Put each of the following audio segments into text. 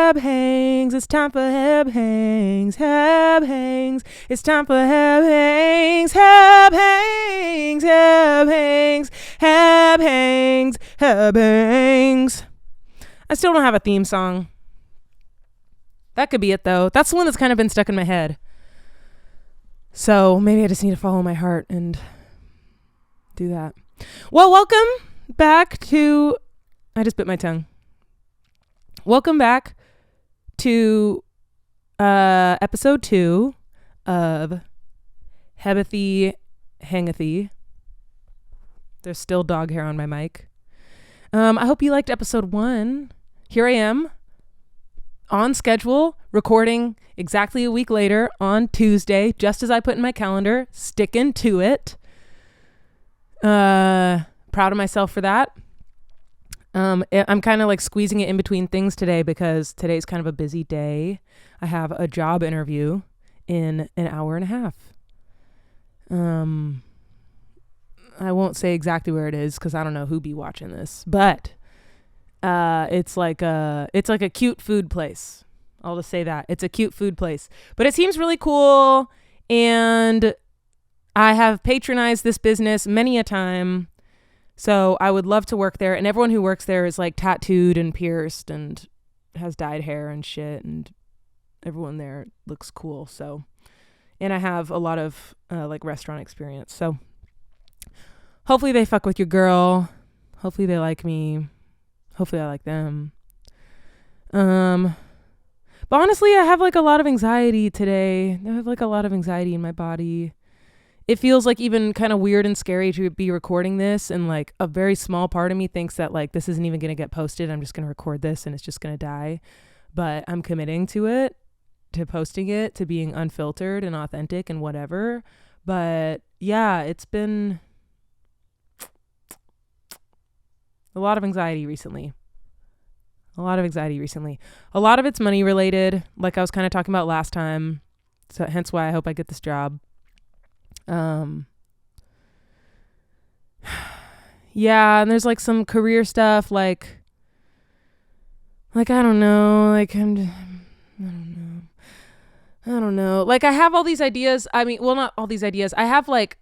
Heb Hangs. It's time for Heb Hangs. Heb Hangs. It's time for Heb Hangs. Heb Hangs. Heb Hangs. Heb Hangs. Heb Hangs. I still don't have a theme song. That could be it though. That's the one that's kind of been stuck in my head. So maybe I just need to follow my heart and do that. Well, welcome back to... I just bit my tongue. Welcome back to episode 2 of Hebothy Hangathy. There's still dog hair on my mic. I hope you liked episode 1. Here I am on schedule, recording exactly a week later on Tuesday, just as I put in my calendar, sticking to it. Proud of myself for that. I'm kind of like squeezing it in between things today because today's kind of a busy day. I have a job interview in an hour and a half. I won't say exactly where it is because I don't know who be watching this, but it's like a cute food place. I'll just say that. It's a cute food place, but it seems really cool, and I have patronized this business many a time. So I would love to work there. And everyone who works there is like tattooed and pierced and has dyed hair and shit. And everyone there looks cool. So, and I have a lot of like restaurant experience. So hopefully they fuck with your girl. Hopefully they like me. Hopefully I like them. But honestly, I have like a lot of anxiety today. I have like a lot of anxiety in my body. It feels like even kind of weird and scary to be recording this, and like a very small part of me thinks that like this isn't even going to get posted. I'm just going to record this and it's just going to die. But I'm committing to it, to posting it, to being unfiltered and authentic and whatever. But yeah, it's been a lot of anxiety recently. A lot of it's money related, like I was kind of talking about last time. So hence why I hope I get this job. Yeah, and there's like some career stuff, like I don't know, like I don't know. Like I have all these ideas. I mean, well, not all these ideas. I have like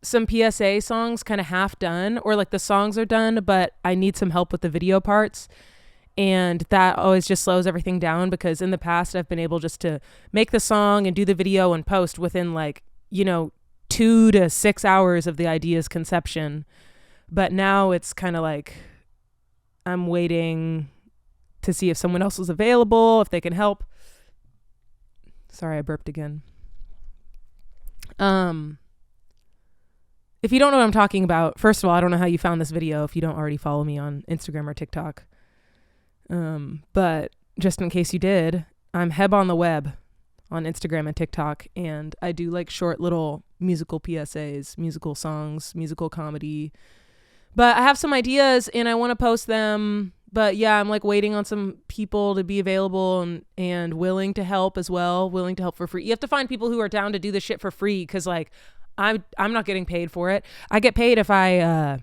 some PSA songs kind of half done, or like the songs are done, but I need some help with the video parts. And that always just slows everything down, because in the past I've been able just to make the song and do the video and post within like, 2 to 6 hours of the idea's conception. But now it's kind of like I'm waiting to see if someone else is available, if they can help. Sorry, I burped again. If you don't know what I'm talking about, first of all, I don't know how you found this video if you don't already follow me on Instagram or TikTok. But just in case you did, I'm hebotheweb on Instagram and TikTok, and I do like short little musical PSAs, musical songs, musical comedy. But I have some ideas and I want to post them. But yeah, I'm like waiting on some people to be available and willing to help as well, willing to help for free. You have to find people who are down to do this shit for free, because like I'm not getting paid for it. I get paid if I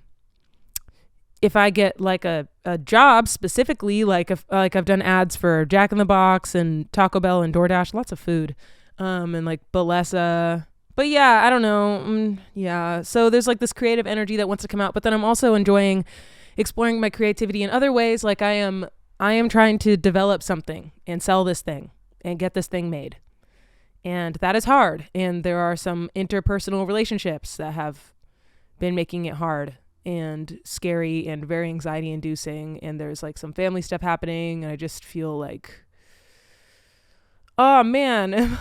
get like a job specifically, like if like I've done ads for Jack in the Box and Taco Bell and DoorDash, lots of food, and like Balesa. But yeah, I don't know. Yeah. So there's like this creative energy that wants to come out, but then I'm also enjoying exploring my creativity in other ways. Like I am trying to develop something and sell this thing and get this thing made. And that is hard. And there are some interpersonal relationships that have been making it hard and scary and very anxiety inducing. And there's like some family stuff happening. And I just feel like, oh man,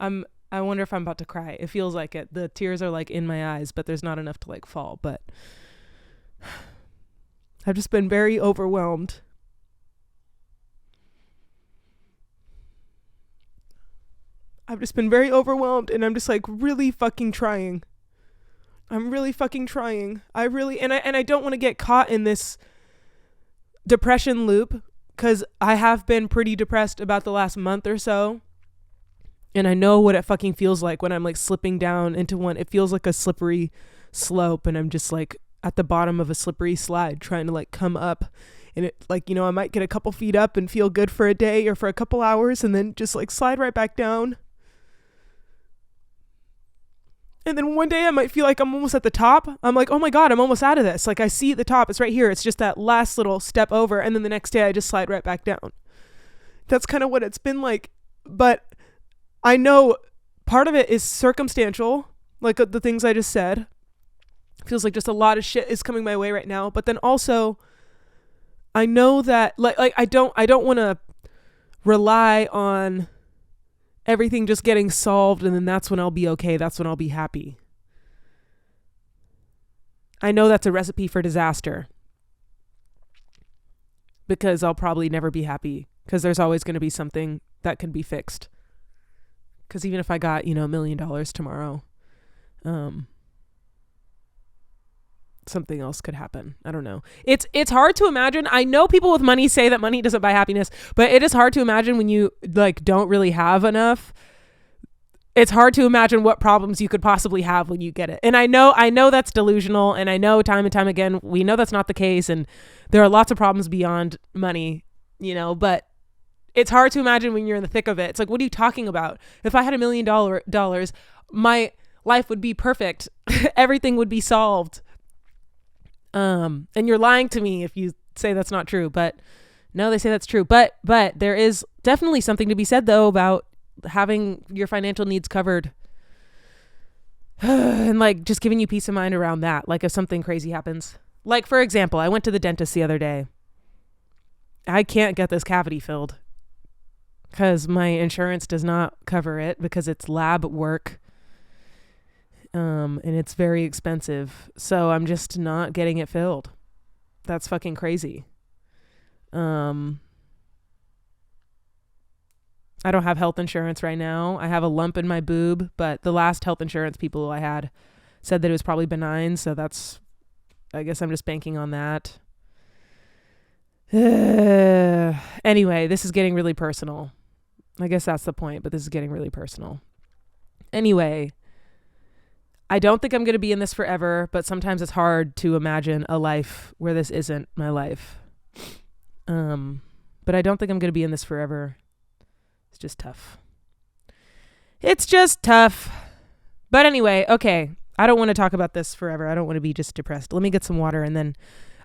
I wonder if I'm about to cry. It feels like it. The tears are like in my eyes, but there's not enough to like fall. But I've just been very overwhelmed. And I'm just like really fucking trying. I'm really fucking trying. I don't want to get caught in this depression loop, because I have been pretty depressed about the last month or so. And I know what it fucking feels like when I'm like slipping down into one. It feels like a slippery slope, and I'm just like at the bottom of a slippery slide trying to like come up. And it, like, you know, I might get a couple feet up and feel good for a day or for a couple hours and then just like slide right back down. And then one day I might feel like I'm almost at the top. I'm like, oh my God, I'm almost out of this. Like I see the top, it's right here. It's just that last little step over. And then the next day I just slide right back down. That's kind of what it's been like. But I know part of it is circumstantial, like the things I just said. Feels like just a lot of shit is coming my way right now. But then also I know that like I don't want to rely on everything just getting solved and then that's when I'll be okay. That's when I'll be happy. I know that's a recipe for disaster because I'll probably never be happy because there's always going to be something that can be fixed. Because even if I got, you know, $1 million tomorrow, something else could happen. I don't know. It's hard to imagine. I know people with money say that money doesn't buy happiness, but it is hard to imagine when you like don't really have enough. It's hard to imagine what problems you could possibly have when you get it. And I know that's delusional, and I know time and time again we know that's not the case, and there are lots of problems beyond money, you know, but it's hard to imagine when you're in the thick of it. It's like, what are you talking about? If I had $1 million, my life would be perfect. Everything would be solved. And you're lying to me if you say that's not true, but no, they say that's true. But there is definitely something to be said though about having your financial needs covered and like just giving you peace of mind around that. Like if something crazy happens, like for example, I went to the dentist the other day. I can't get this cavity filled because my insurance does not cover it because it's lab work. And it's very expensive. So I'm just not getting it filled. That's fucking crazy. I don't have health insurance right now. I have a lump in my boob, but the last health insurance people I had said that it was probably benign. So I guess I'm just banking on that. Anyway, this is getting really personal. I guess that's the point, but this is getting really personal. Anyway, I don't think I'm going to be in this forever, but sometimes it's hard to imagine a life where this isn't my life. But I don't think I'm going to be in this forever. It's just tough. It's just tough. But anyway, okay. I don't want to talk about this forever. I don't want to be just depressed. Let me get some water, and then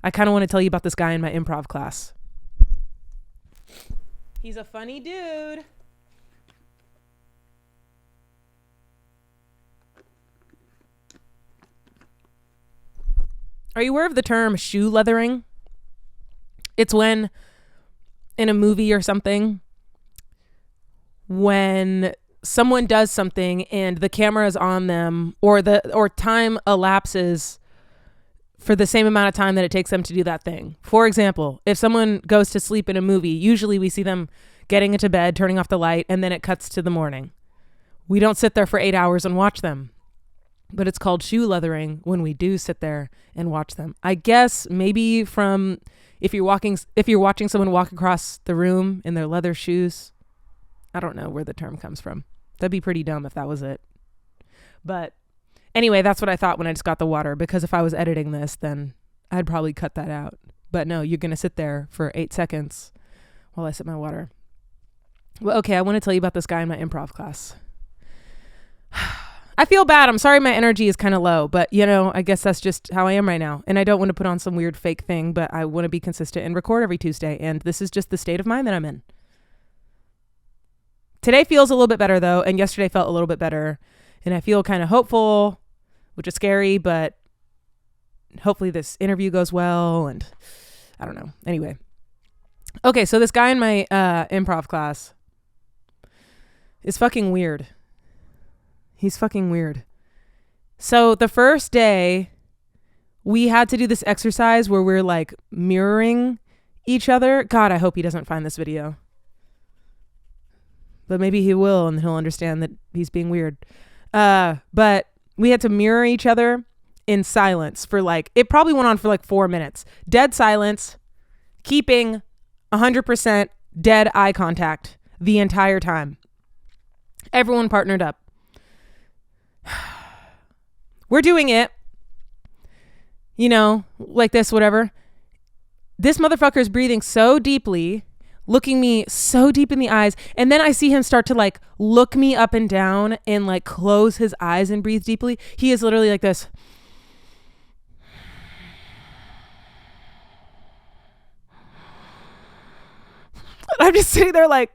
I kind of want to tell you about this guy in my improv class. He's a funny dude. Are you aware of the term shoe leathering? It's when in a movie or something, when someone does something and the camera is on them or time elapses for the same amount of time that it takes them to do that thing. For example, if someone goes to sleep in a movie, usually we see them getting into bed, turning off the light, and then it cuts to the morning. We don't sit there for 8 hours and watch them. But it's called shoe leathering when we do sit there and watch them. I guess maybe from if you're watching someone walk across the room in their leather shoes. I don't know where the term comes from. That'd be pretty dumb if that was it. But anyway, that's what I thought when I just got the water, because if I was editing this, then I'd probably cut that out. But no, you're going to sit there for 8 seconds while I sip my water. Well, okay, I want to tell you about this guy in my improv class. I feel bad. I'm sorry my energy is kind of low, but you know, I guess that's just how I am right now. And I don't want to put on some weird fake thing, but I want to be consistent and record every Tuesday. And this is just the state of mind that I'm in. Today feels a little bit better though. And yesterday felt a little bit better. And I feel kind of hopeful, which is scary, but hopefully this interview goes well. And I don't know. Anyway. Okay. So this guy in my improv class is fucking weird. He's fucking weird. So the first day we had to do this exercise where we're like mirroring each other. God, I hope he doesn't find this video. But maybe he will, and he'll understand that he's being weird. But we had to mirror each other in silence for like, it probably went on for like 4 minutes. Dead silence, keeping 100% dead eye contact the entire time. Everyone partnered up. We're doing it, you know, like this, whatever. this motherfucker is breathing so deeply, looking me so deep in the eyes. And then I see him start to like look me up and down and like close his eyes and breathe deeply. He is literally like this. I'm just sitting there like,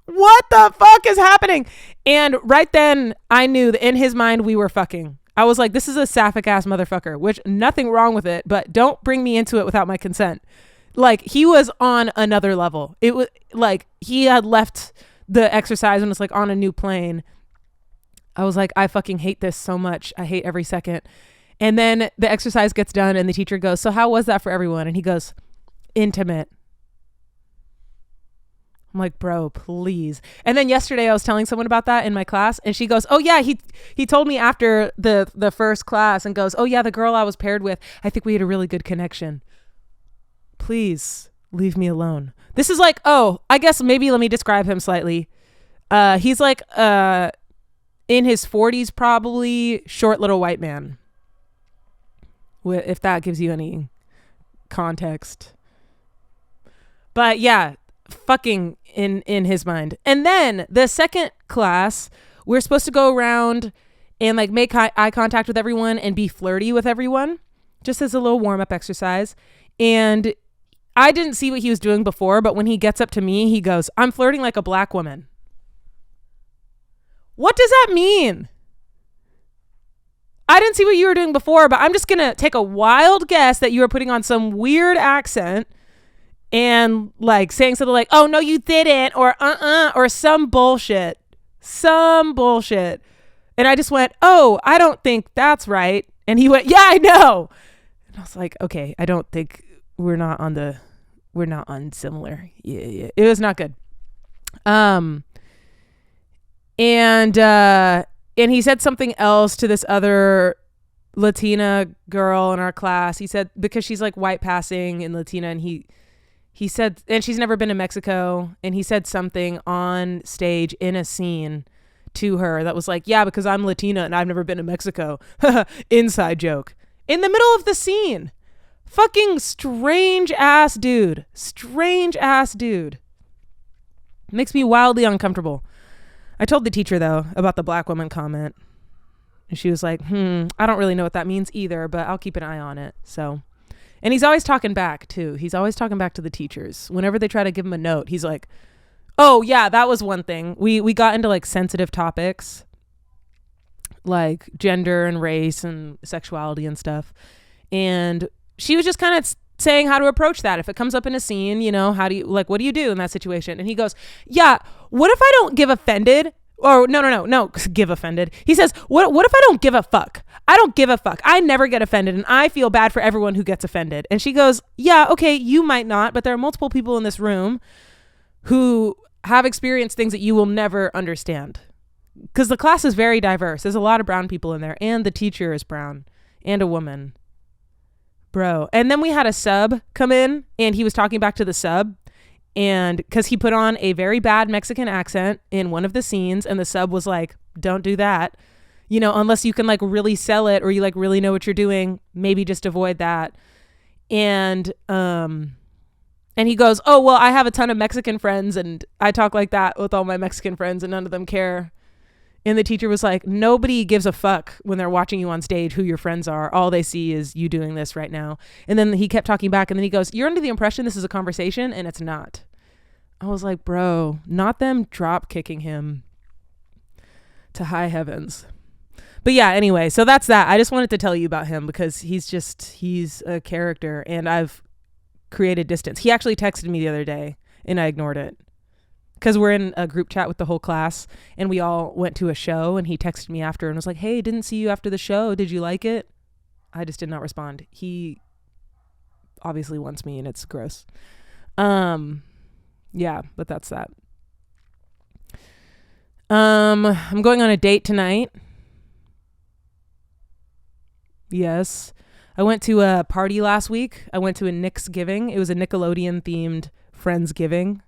what the fuck is happening? And right then I knew that in his mind we were fucking. I was like, this is a sapphic ass motherfucker, which nothing wrong with it, but don't bring me into it without my consent. Like, he was on another level. It was like he had left the exercise and was like on a new plane. I was like, I fucking hate this so much. I hate every second. And then the exercise gets done and the teacher goes, so how was that for everyone? And he goes, intimate. I'm like, bro, please. And then yesterday I was telling someone about that in my class and she goes, oh yeah, he told me after the first class and goes, oh yeah, the girl I was paired with, I think we had a really good connection. Please leave me alone. This is like, oh, I guess maybe let me describe him slightly. He's like in his 40s, probably, short little white man. If that gives you any context. But yeah, fucking in his mind. And then the second class, we're supposed to go around and like make eye contact with everyone and be flirty with everyone, just as a little warm-up exercise. And I didn't see what he was doing before, but when he gets up to me, he goes, I'm flirting like a black woman. What does that mean? I didn't see what you were doing before, but I'm just going to take a wild guess that you were putting on some weird accent and like saying something like, oh no, you didn't, or or some bullshit. And I just went, oh, I don't think that's right. And he went, yeah, I know. And I was like, okay, I don't think we're not on similar. Yeah. It was not good. And he said something else to this other Latina girl in our class. He said, because she's like white passing and Latina, and he said, and she's never been to Mexico, and he said something on stage in a scene to her that was like, yeah, because I'm Latina and I've never been to Mexico. Inside joke. In the middle of the scene. Fucking strange ass dude. Makes me wildly uncomfortable. I told the teacher though about the black woman comment. And she was like, I don't really know what that means either, but I'll keep an eye on it. So, and he's always talking back too. He's always talking back to the teachers. Whenever they try to give him a note, he's like, oh yeah, that was one thing. We got into like sensitive topics like gender and race and sexuality and stuff. And she was just kind of saying how to approach that. If it comes up in a scene, you know, what do you do in that situation? And he goes, yeah, what if I don't give offended? Or no, give offended. He says, what if I don't give a fuck? I don't give a fuck. I never get offended and I feel bad for everyone who gets offended. And she goes, yeah, okay, you might not, but there are multiple people in this room who have experienced things that you will never understand. Because the class is very diverse. There's a lot of brown people in there, and the teacher is brown and a woman. Bro. And then we had a sub come in and he was talking back to the sub, and because he put on a very bad Mexican accent in one of the scenes, and the sub was like, don't do that, you know, unless you can like really sell it or you like really know what you're doing, maybe just avoid that. And he goes, oh, well, I have a ton of Mexican friends and I talk like that with all my Mexican friends and none of them care. And the teacher was like, nobody gives a fuck when they're watching you on stage who your friends are. All they see is you doing this right now. And then he kept talking back, and then he goes, you're under the impression this is a conversation, and it's not. I was like, bro, not them drop kicking him to high heavens. But yeah, anyway, so that's that. I just wanted to tell you about him because he's a character, and I've created distance. He actually texted me the other day and I ignored it. Because we're in a group chat with the whole class and we all went to a show, and he texted me after and was like, hey, didn't see you after the show. Did you like it? I just did not respond. He obviously wants me and it's gross. Yeah, but that's that. I'm going on a date tonight. Yes. I went to a party last week. I went to a Nicksgiving. It was a Nickelodeon themed Friendsgiving.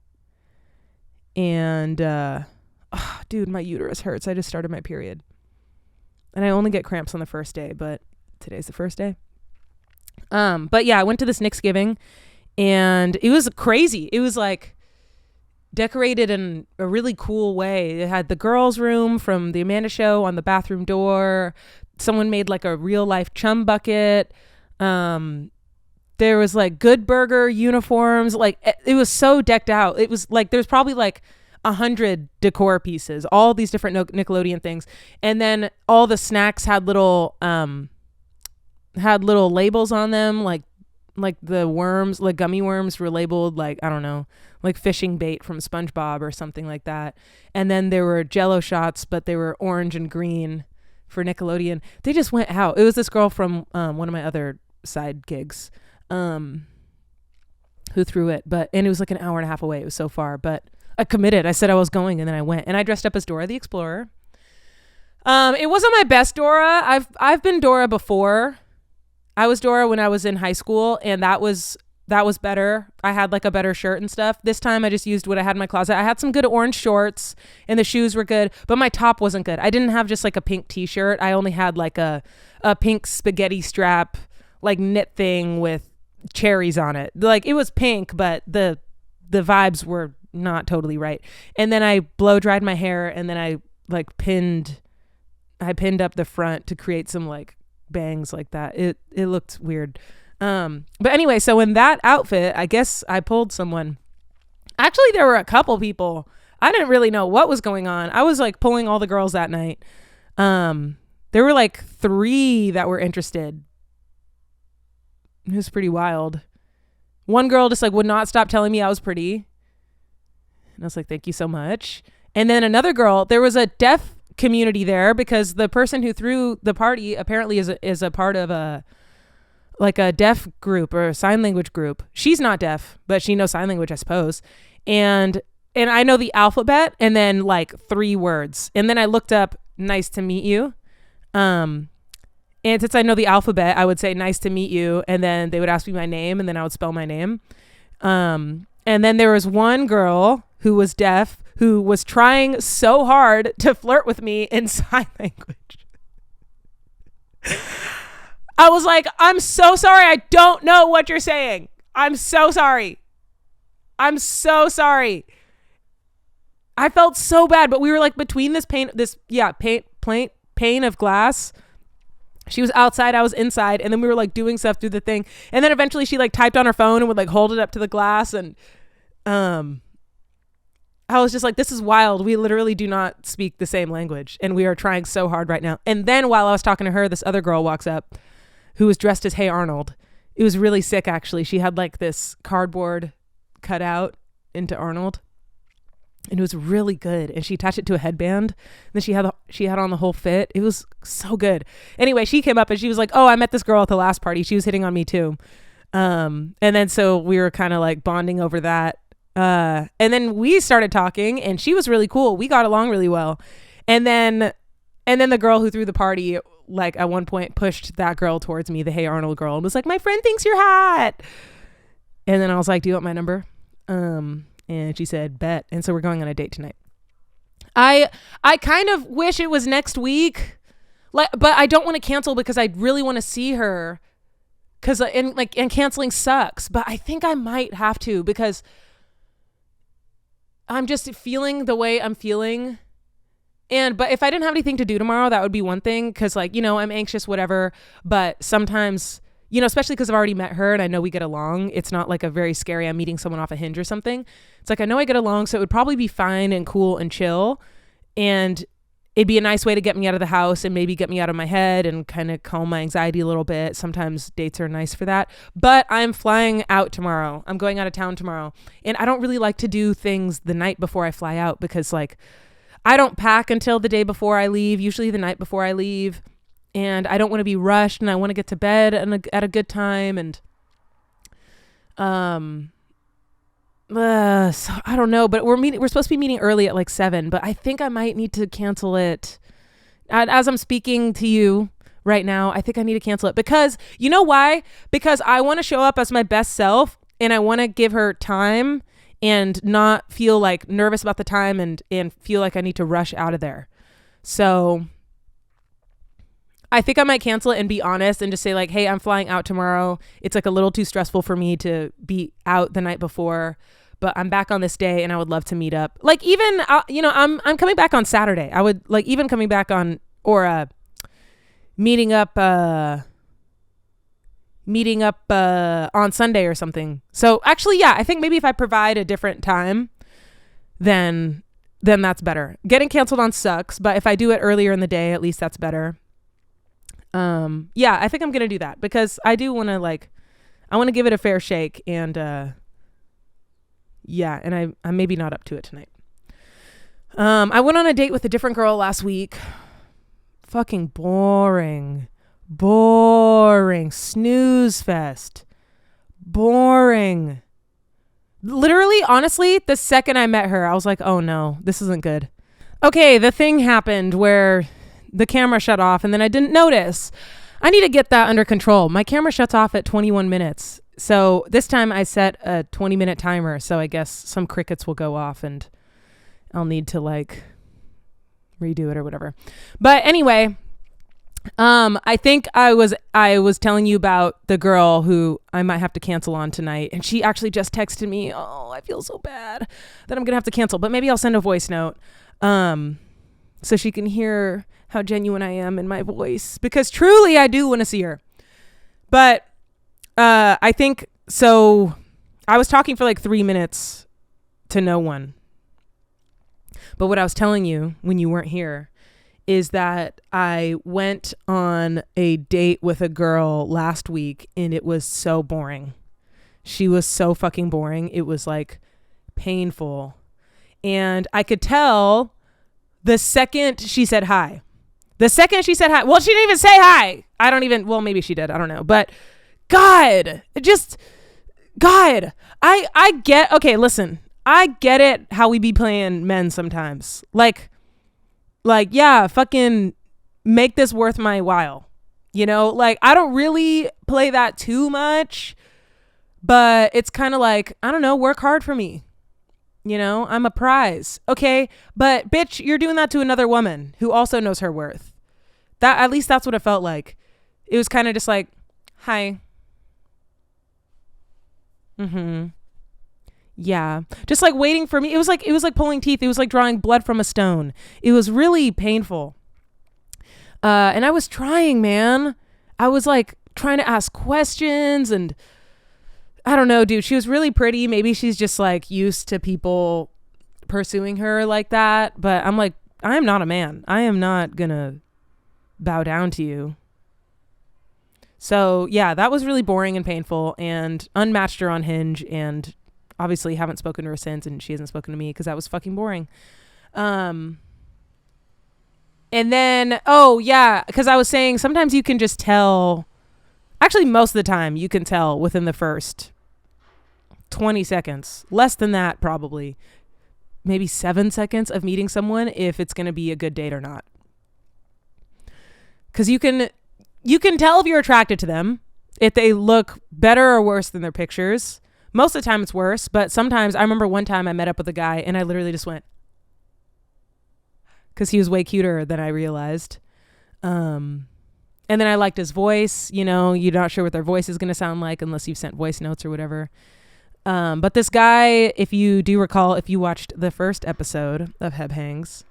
And, dude, my uterus hurts. I just started my period. And I only get cramps on the first day, but today's the first day. But yeah, I went to this Nicksgiving and it was crazy. It was like decorated in a really cool way. It had the girls' room from the Amanda Show on the bathroom door. Someone made like a real life chum bucket. There was like Good Burger uniforms. Like it was so decked out. It was like there's probably like 100 decor pieces, all these different Nickelodeon things, and then all the snacks had little labels on them, like the worms, like gummy worms were labeled like, I don't know, like fishing bait from SpongeBob or something like that. And then there were Jello shots, but they were orange and green for Nickelodeon. They just went out. It was this girl from one of my other side gigs who threw it, and it was like an hour and a half away. It was so far, but I committed. I said I was going, and then I went, and I dressed up as Dora the Explorer. It wasn't my best Dora. I've been Dora before. I was Dora when I was in high school, and that was better. I had like a better shirt and stuff. This time I just used what I had in my closet. I had some good orange shorts, and the shoes were good, but my top wasn't good. I didn't have just like a pink t-shirt. I only had like a pink spaghetti strap, like knit thing with cherries on it. Like it was pink, but the vibes were not totally right. And then I blow dried my hair, and then I like pinned up the front to create some like bangs like that. It looked weird. But anyway, so in that outfit, I guess I pulled someone. Actually, there were a couple people. I didn't really know what was going on. I was like pulling all the girls that night. There were like 3 that were interested. It was pretty wild. One girl just like would not stop telling me I was pretty. And I was like, thank you so much. And then another girl, there was a deaf community there because the person who threw the party apparently is a part of a deaf group or a sign language group. She's not deaf, but she knows sign language, I suppose. And I know the alphabet and then like 3 words. And then I looked up nice to meet you. And since I know the alphabet, I would say nice to meet you. And then they would ask me my name, and then I would spell my name. And then there was one girl who was deaf who was trying so hard to flirt with me in sign language. I was like, I'm so sorry. I don't know what you're saying. I'm so sorry. I'm so sorry. I felt so bad, but we were like between this pane of glass. She was outside, I was inside, and then we were like doing stuff through the thing. And then eventually she like typed on her phone and would like hold it up to the glass, and I was just like, this is wild. We literally do not speak the same language, and we are trying so hard right now. And then while I was talking to her, this other girl walks up who was dressed as Hey Arnold. It was really sick, actually. She had like this cardboard cut out into Arnold, and it was really good. And she attached it to a headband, and then she had on the whole fit. It was so good. Anyway, she came up and she was like, oh, I met this girl at the last party. She was hitting on me too. And then so we were kind of like bonding over that. And then we started talking, and she was really cool. We got along really well. And then the girl who threw the party, like at one point pushed that girl towards me, the Hey Arnold girl, and was like, my friend thinks you're hot. And then I was like, do you want my number? And she said, bet. And so we're going on a date tonight. I kind of wish it was next week, but I don't want to cancel because I really want to see her. And canceling sucks, but I think I might have to because I'm just feeling the way I'm feeling. But if I didn't have anything to do tomorrow, that would be one thing. Cause like, I'm anxious, whatever. But sometimes, especially cause I've already met her and I know we get along. It's not like a very scary, I'm meeting someone off a Hinge or something. It's like, I know I get along. So it would probably be fine and cool and chill. And it'd be a nice way to get me out of the house and maybe get me out of my head and kind of calm my anxiety a little bit. Sometimes dates are nice for that. But I'm flying out tomorrow. I'm going out of town tomorrow. And I don't really like to do things the night before I fly out because like I don't pack until the day before I leave, usually the night before I leave. And I don't want to be rushed, and I want to get to bed at a good time. And so I don't know, but we're supposed to be meeting early at like 7, but I think I might need to cancel it. As I'm speaking to you right now, I think I need to cancel it because you know why? Because I want to show up as my best self, and I want to give her time and not feel like nervous about the time and feel like I need to rush out of there. So I think I might cancel it and be honest and just say like, hey, I'm flying out tomorrow. It's like a little too stressful for me to be out the night before, but I'm back on this day and I would love to meet up. Like even, I'm coming back on Saturday. I would like even coming back on, or meeting up on Sunday or something. So actually, yeah, I think maybe if I provide a different time, then that's better. Getting canceled on sucks, but if I do it earlier in the day, at least that's better. Yeah, I think I'm going to do that because I do want to I want to give it a fair shake and, yeah, and I'm maybe not up to it tonight. I went on a date with a different girl last week. Fucking boring, snooze fest, boring. Literally, honestly, the second I met her, I was like, oh no, this isn't good. Okay, the thing happened where the camera shut off and then I didn't notice. I need to get that under control. My camera shuts off at 21 minutes. So this time I set a 20-minute timer. So I guess some crickets will go off and I'll need to redo it or whatever. But anyway, I think I was telling you about the girl who I might have to cancel on tonight. And she actually just texted me. Oh, I feel so bad that I'm going to have to cancel, but maybe I'll send a voice note. So she can hear how genuine I am in my voice, because truly I do want to see her. But I think so. I was talking for 3 minutes to no one. But what I was telling you when you weren't here is that I went on a date with a girl last week and it was so boring. She was so fucking boring. It was painful. And I could tell the second she said hi. Well, she didn't even say hi. Well, maybe she did. I don't know. But God, I get, okay, listen, I get it how we be playing men sometimes. Yeah, fucking make this worth my while. I don't really play that too much, but it's kind of I don't know, work hard for me. I'm a prize. Okay. But bitch, you're doing that to another woman who also knows her worth. At least that's what it felt like. It was kind of just hi. Mm-hmm. Yeah. Just waiting for me. It was like pulling teeth. It was like drawing blood from a stone. It was really painful. And I was trying, man. I was trying to ask questions and I don't know, dude. She was really pretty. Maybe she's just used to people pursuing her like that. But I'm I am not a man. I am not gonna bow down to you. So yeah, that was really boring and painful, and unmatched her on Hinge, and obviously haven't spoken to her since, and she hasn't spoken to me because that was fucking boring. And then, oh yeah, because I was saying sometimes you can just tell, actually most of the time you can tell within the first 20 seconds, less than that probably, maybe 7 seconds of meeting someone if it's going to be a good date or not. Because you can tell if you're attracted to them, if they look better or worse than their pictures. Most of the time it's worse, but sometimes, I remember one time I met up with a guy and I literally just went, because he was way cuter than I realized. And then I liked his voice. You're not sure what their voice is going to sound like unless you've sent voice notes or whatever. But this guy, if you do recall, if you watched the first episode of Heb Hangs,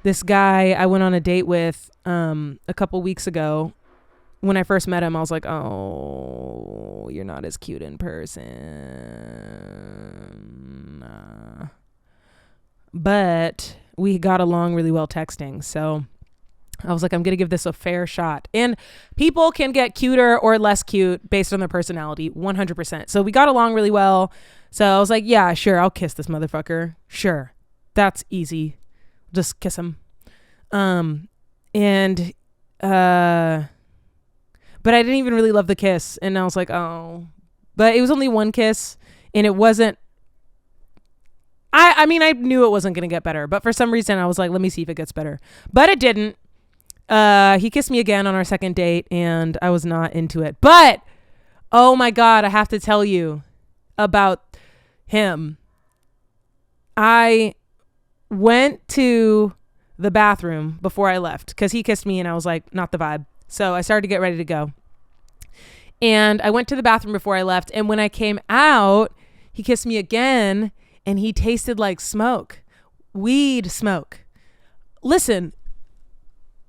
this guy I went on a date with a couple weeks ago. When I first met him, I was like, oh, you're not as cute in person. But we got along really well texting. So I was like, I'm going to give this a fair shot. And people can get cuter or less cute based on their personality, 100%. So we got along really well. So I was like, yeah, sure, I'll kiss this motherfucker. Sure. That's easy. Just kiss him. But I didn't even really love the kiss. And I was like, oh. But it was only one kiss. And it wasn't. I mean, I knew it wasn't going to get better. But for some reason, I was like, let me see if it gets better. But it didn't. He kissed me again on our second date. And I was not into it. But, oh my God, I have to tell you about him. I went to the bathroom before I left because he kissed me and I was like, not the vibe. So I started to get ready to go. And I went to the bathroom before I left. And when I came out, he kissed me again and he tasted like smoke, weed smoke. Listen,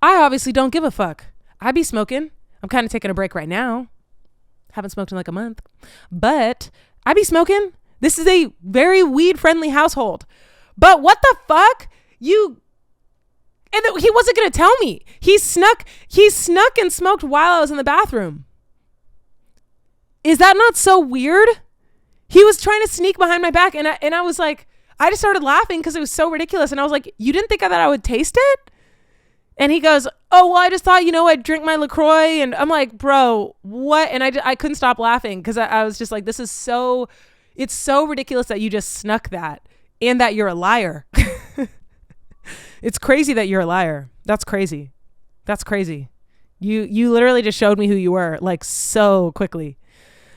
I obviously don't give a fuck. I be smoking. I'm kind of taking a break right now. Haven't smoked in like a month, but I be smoking. This is a very weed friendly household. But what the fuck? And he wasn't going to tell me. He snuck and smoked while I was in the bathroom. Is that not so weird? He was trying to sneak behind my back and I was like, I just started laughing because it was so ridiculous. And I was like, you didn't think that I would taste it? And he goes, oh, well, I just thought, I'd drink my LaCroix. And I'm like, bro, what? And I couldn't stop laughing because I was just like, it's so ridiculous that you just snuck that and that you're a liar. It's crazy that you're a liar. That's crazy. That's crazy. You literally just showed me who you were like so quickly.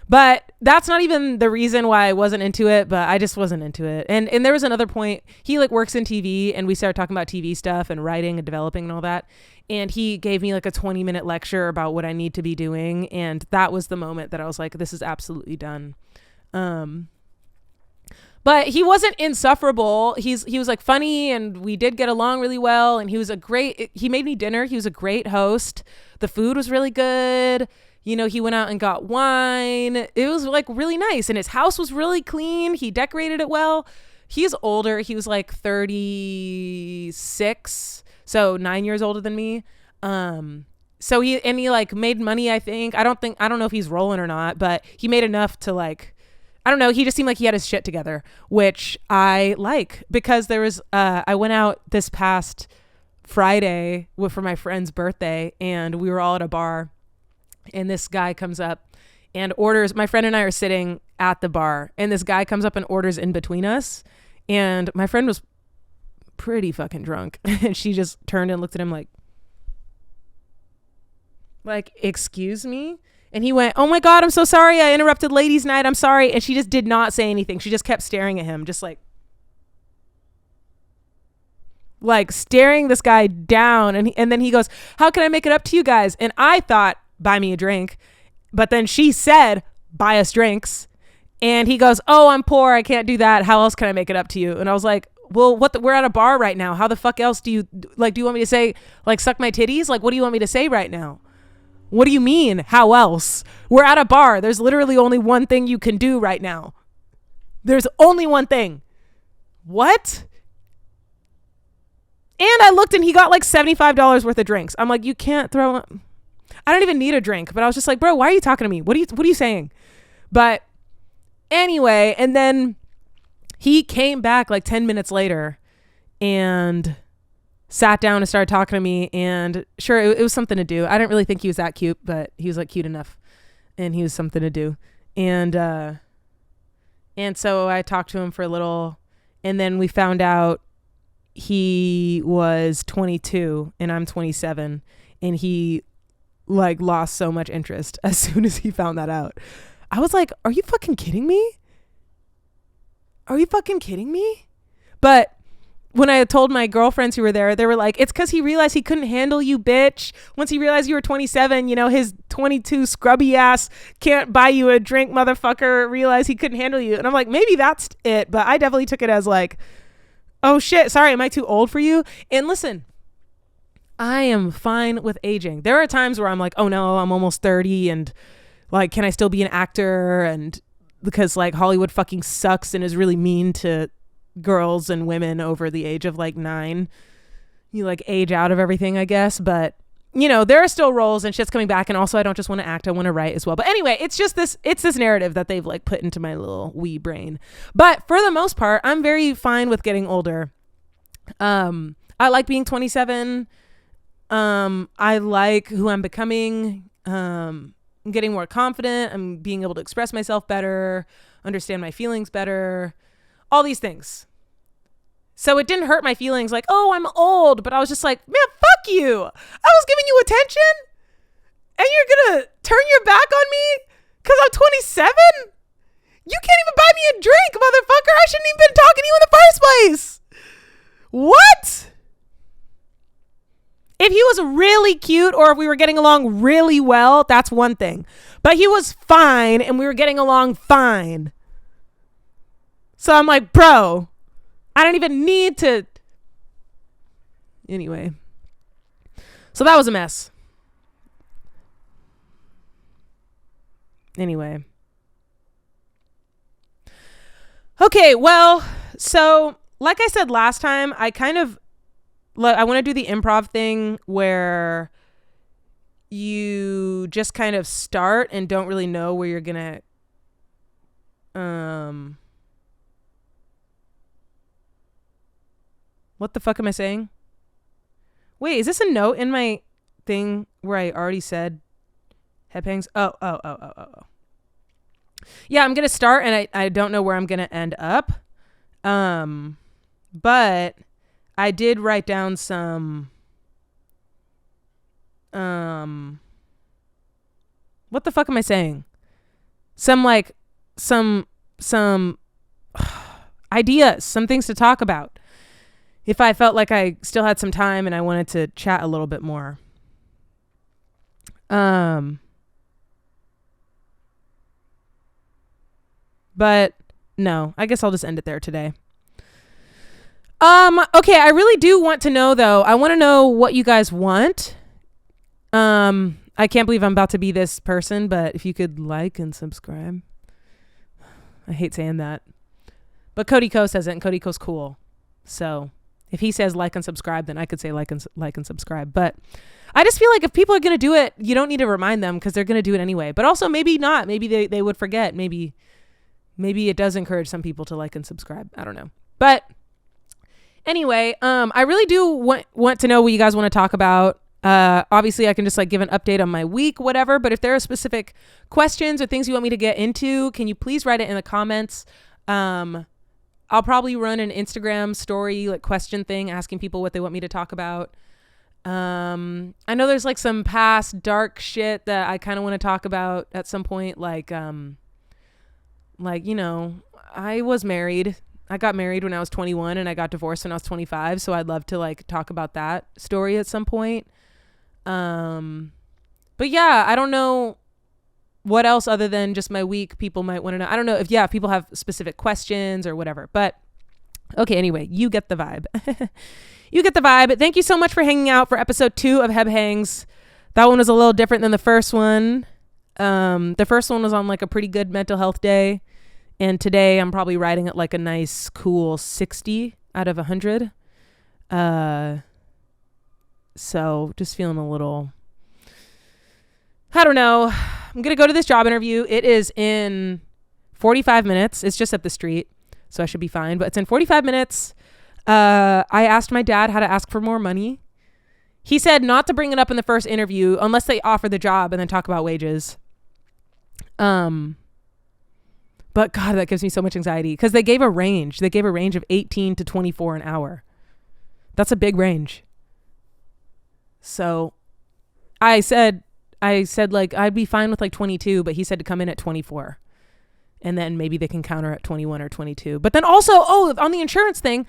But that's not even the reason why I wasn't into it, but I just wasn't into it. And there was another point. He like works in TV and we started talking about TV stuff and writing and developing and all that. And he gave me like a 20-minute lecture about what I need to be doing. And that was the moment that I was like, this is absolutely done. But he wasn't insufferable. He was like funny and we did get along really well. And he made me dinner. He was a great host. The food was really good. He went out and got wine. It was like really nice. And his house was really clean. He decorated it well. He's older. He was like 36. So 9 years older than me. So he like made money, I think. I don't know if he's rolling or not, but he made enough to like, I don't know. He just seemed like he had his shit together, which I like because there was, I went out this past Friday for my friend's birthday and we were all at a bar. And this guy comes up and orders, my friend and I are sitting at the bar and this guy comes up and orders in between us. And my friend was pretty fucking drunk. And she just turned and looked at him like, excuse me? And he went, oh my God, I'm so sorry. I interrupted ladies' night. I'm sorry. And she just did not say anything. She just kept staring at him, just like staring this guy down. And then he goes, how can I make it up to you guys? And I thought, buy me a drink. But then she said, buy us drinks. And he goes, oh, I'm poor. I can't do that. How else can I make it up to you? And I was like, well, we're at a bar right now. How the fuck else do you want me to say, like, suck my titties? Like, what do you want me to say right now? What do you mean? How else? We're at a bar. There's literally only one thing you can do right now. There's only one thing. What? And I looked and he got like $75 worth of drinks. I'm like, you can't throw... I don't even need a drink, but I was just like, bro, why are you talking to me? What are you saying? But anyway, and then he came back like 10 minutes later and sat down and started talking to me. And sure, it was something to do. I didn't really think he was that cute, but he was like cute enough and he was something to do. And so I talked to him for a little and then we found out he was 22 and I'm 27 and he like lost so much interest as soon as he found that out. I was like, are you fucking kidding me? Are you fucking kidding me? But when I told my girlfriends who were there, they were like, it's because he realized he couldn't handle you, bitch. Once he realized you were 27, his 22 scrubby ass can't buy you a drink, motherfucker, realized he couldn't handle you. And I'm like, maybe that's it. But I definitely took it as like, oh shit, sorry, am I too old for you? And listen, I am fine with aging. There are times where I'm like, oh no, I'm almost 30 and like, can I still be an actor? And because like Hollywood fucking sucks and is really mean to girls and women over the age of like 9. You like age out of everything, I guess. But there are still roles and shit's coming back. And also I don't just want to act, I want to write as well. But anyway, it's this narrative that they've like put into my little wee brain. But for the most part, I'm very fine with getting older. I like being 27. I like who I'm becoming. I'm getting more confident. I'm being able to express myself better, understand my feelings better, all these things. So it didn't hurt my feelings like, oh, I'm old. But I was just like, man, fuck you. I was giving you attention and you're going to turn your back on me because I'm 27? You can't even buy me a drink, motherfucker. I shouldn't even been talking to you in the first place. What? If he was really cute or if we were getting along really well, that's one thing. But he was fine and we were getting along fine. So I'm like, bro, I don't even need to. Anyway. So that was a mess. Anyway. Okay, well, so like I said last time, I want to do the improv thing where you just kind of start and don't really know where you're going to what the fuck am I saying? Wait, is this a note in my thing where I already said headbangs? Oh. Yeah, I'm going to start and I don't know where I'm going to end up. But I did write down some, what the fuck am I saying? Some ideas, some things to talk about. If I felt like I still had some time and I wanted to chat a little bit more. But no, I guess I'll just end it there today. Okay, I really do want to know though. I want to know what you guys want. I can't believe I'm about to be this person, but if you could like and subscribe. I hate saying that. But Cody Co says it and Cody Co's cool. So if he says like and subscribe, then I could say like and subscribe. But I just feel like if people are going to do it, you don't need to remind them because they're going to do it anyway. But also maybe not. Maybe they would forget. Maybe it does encourage some people to like and subscribe. I don't know. But anyway, I really do want to know what you guys want to talk about. Obviously I can just like give an update on my week, whatever. But if there are specific questions or things you want me to get into, can you please write it in the comments? I'll probably run an Instagram story, like question thing, asking people what they want me to talk about. I know there's like some past dark shit that I kind of want to talk about at some point. Like, you know, I was married. I got married when I was 21 and I got divorced when I was 25. So I'd love to like talk about that story at some point. But yeah, I don't know what else other than just my week people might want to know. I don't know if people have specific questions or whatever, but okay. Anyway, you get the vibe. You get the vibe. Thank you so much for hanging out for episode 2 of Heb Hangs. That one was a little different than the first one. The first one was on like a pretty good mental health day. And today I'm probably riding at like a nice, cool 60 out of 100. So just feeling a little, I don't know. I'm going to go to this job interview. It is in 45 minutes. It's just up the street, so I should be fine. But it's in 45 minutes. I asked my dad how to ask for more money. He said not to bring it up in the first interview unless they offer the job and then talk about wages. But God, that gives me so much anxiety because they gave a range. They gave a range of 18 to 24 an hour. That's a big range. So I said like I'd be fine with like 22, but he said to come in at 24 and then maybe they can counter at 21 or 22. But then also, on the insurance thing,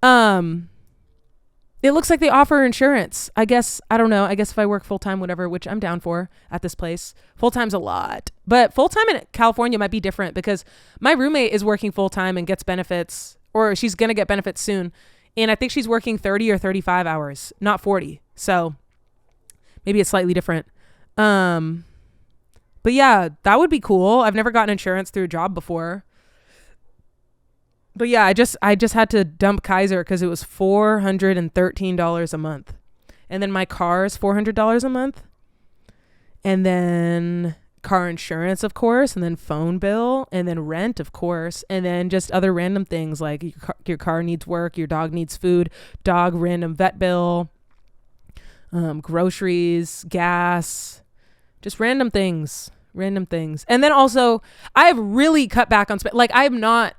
it looks like they offer insurance. I guess, I don't know. I guess if I work full time, whatever, which I'm down for at this place, full time's a lot, but full time in California might be different because my roommate is working full time and gets benefits, or she's going to get benefits soon. And I think she's working 30 or 35 hours, not 40. So maybe it's slightly different. But yeah, that would be cool. I've never gotten insurance through a job before. But yeah, I just had to dump Kaiser because it was $413 a month. And then my car is $400 a month. And then car insurance, of course, and then phone bill, and then rent, of course, and then just other random things like your car needs work, your dog needs food, dog random vet bill, groceries, gas, just random things. And then also I have really cut back on like I'm not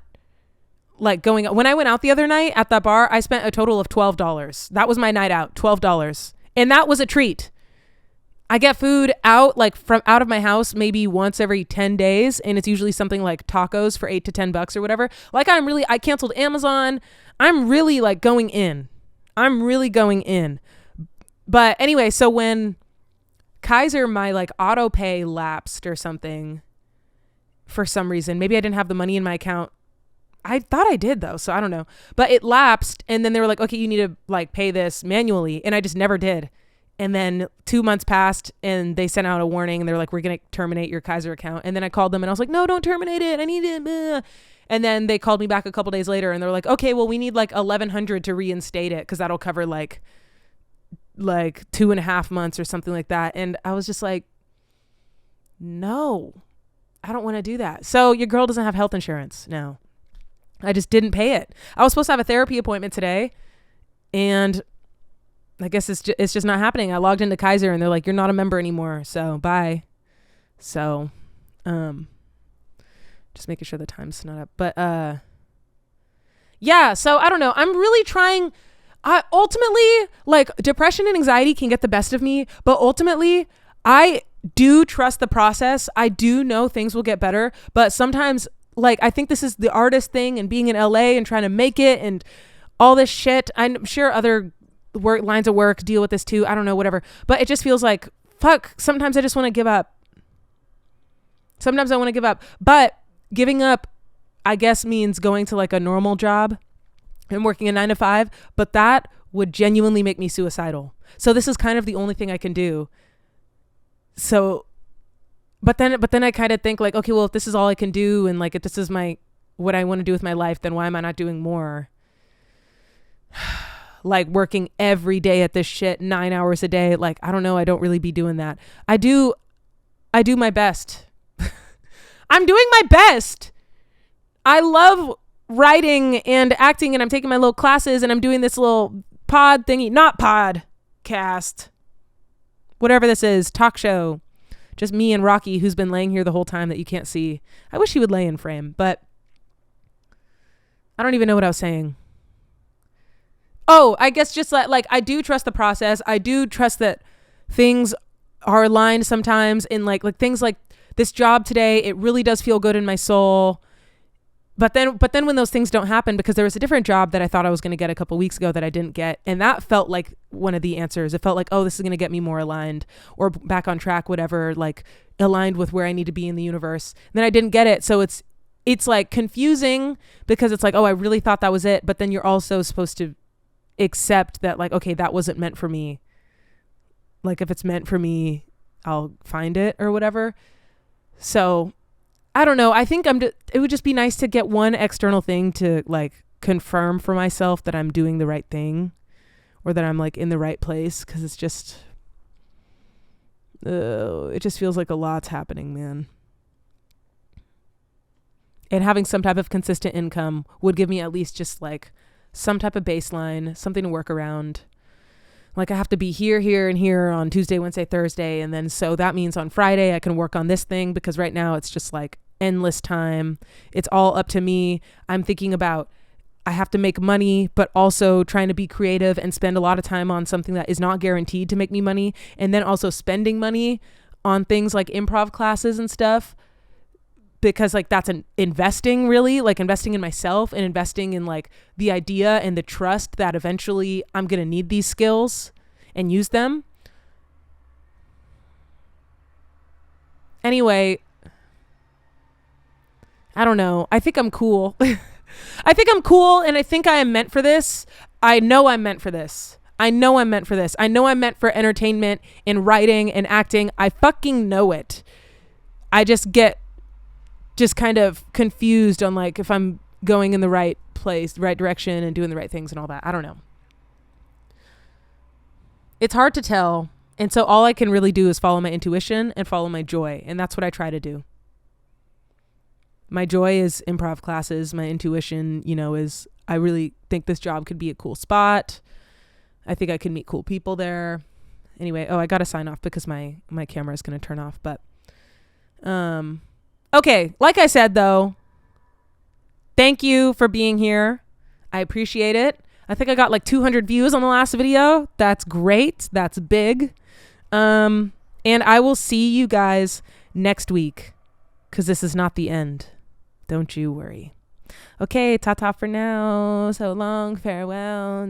like going, when I went out the other night at that bar, I spent a total of $12. That was my night out, $12. And that was a treat. I get food out like from out of my house maybe once every 10 days. And it's usually something like tacos for $8 to $10 or whatever. Like I canceled Amazon. I'm really like going in. But anyway, so when Kaiser, my like auto pay lapsed or something for some reason, maybe I didn't have the money in my account. I thought I did though, so I don't know. But it lapsed, and then they were like, okay, you need to like pay this manually, and I just never did. And then 2 months passed, and they sent out a warning, and they're like, we're gonna terminate your Kaiser account. And then I called them, and I was like, no, don't terminate it. I need it. And then they called me back a couple days later, and they're like, okay, well, we need like $1,100 to reinstate it because that'll cover like 2.5 months or something like that. And I was just like, no, I don't want to do that. So your girl doesn't have health insurance now. I just didn't pay it. I was supposed to have a therapy appointment today, and I guess it's just not happening. I logged into Kaiser, and they're like, you're not a member anymore, so bye. So just making sure the time's not up. But yeah, so I don't know. I'm really trying. Ultimately, like, depression and anxiety can get the best of me, but ultimately I do trust the process. I do know things will get better, but sometimes, like, I think this is the artist thing and being in LA and trying to make it and all this shit. I'm sure other lines of work deal with this too. I don't know, whatever. But it just feels like, fuck, sometimes I just want to give up. Sometimes I want to give up. But giving up, I guess, means going to like a normal job and working a 9 to 5. But that would genuinely make me suicidal. So this is kind of the only thing I can do. So But then I kind of think like, okay, well, if this is all I can do, and like if this is what I want to do with my life, then why am I not doing more? Like working every day at this shit, 9 hours a day. Like, I don't know. I don't really be doing that. I do my best. I'm doing my best. I love writing and acting, and I'm taking my little classes, and I'm doing this little pod thingy, not podcast, whatever this is, talk show. Just me and Rocky, who's been laying here the whole time that you can't see. I wish he would lay in frame, but I don't even know what I was saying. Oh, I guess just like I do trust the process. I do trust that things are aligned sometimes, in like things like this job today. It really does feel good in my soul. But then when those things don't happen, because there was a different job that I thought I was going to get a couple weeks ago that I didn't get. And that felt like one of the answers. It felt like, oh, this is going to get me more aligned or back on track, whatever, like aligned with where I need to be in the universe. And then I didn't get it. So it's like confusing, because it's like, oh, I really thought that was it. But then you're also supposed to accept that, like, okay, that wasn't meant for me. Like, if it's meant for me, I'll find it or whatever. So I don't know. I think it would just be nice to get one external thing to like confirm for myself that I'm doing the right thing, or that I'm like in the right place. Cause it's just, it just feels like a lot's happening, man. And having some type of consistent income would give me at least just like some type of baseline, something to work around. Like, I have to be here, and here on Tuesday, Wednesday, Thursday. And then so that means on Friday I can work on this thing, because right now it's just like endless time. It's all up to me. I'm thinking about, I have to make money, but also trying to be creative and spend a lot of time on something that is not guaranteed to make me money. And then also spending money on things like improv classes and stuff, because like that's an investing, really, like investing in myself and investing in like the idea and the trust that eventually I'm going to need these skills and use them. Anyway, I don't know. I think I'm cool. I think I'm cool, and I think I am meant for this. I know I'm meant for this. I know I'm meant for this. I know I'm meant for entertainment and writing and acting. I fucking know it. I just get kind of confused on like if I'm going in the right place, the right direction, and doing the right things and all that. I don't know. It's hard to tell. And so all I can really do is follow my intuition and follow my joy. And that's what I try to do. My joy is improv classes. My intuition, is I really think this job could be a cool spot. I think I can meet cool people there. Anyway, I got to sign off because my camera is going to turn off. But, okay. Like I said, though, thank you for being here. I appreciate it. I think I got like 200 views on the last video. That's great. That's big. And I will see you guys next week, because this is not the end. Don't you worry. Okay, ta-ta for now. So long, farewell.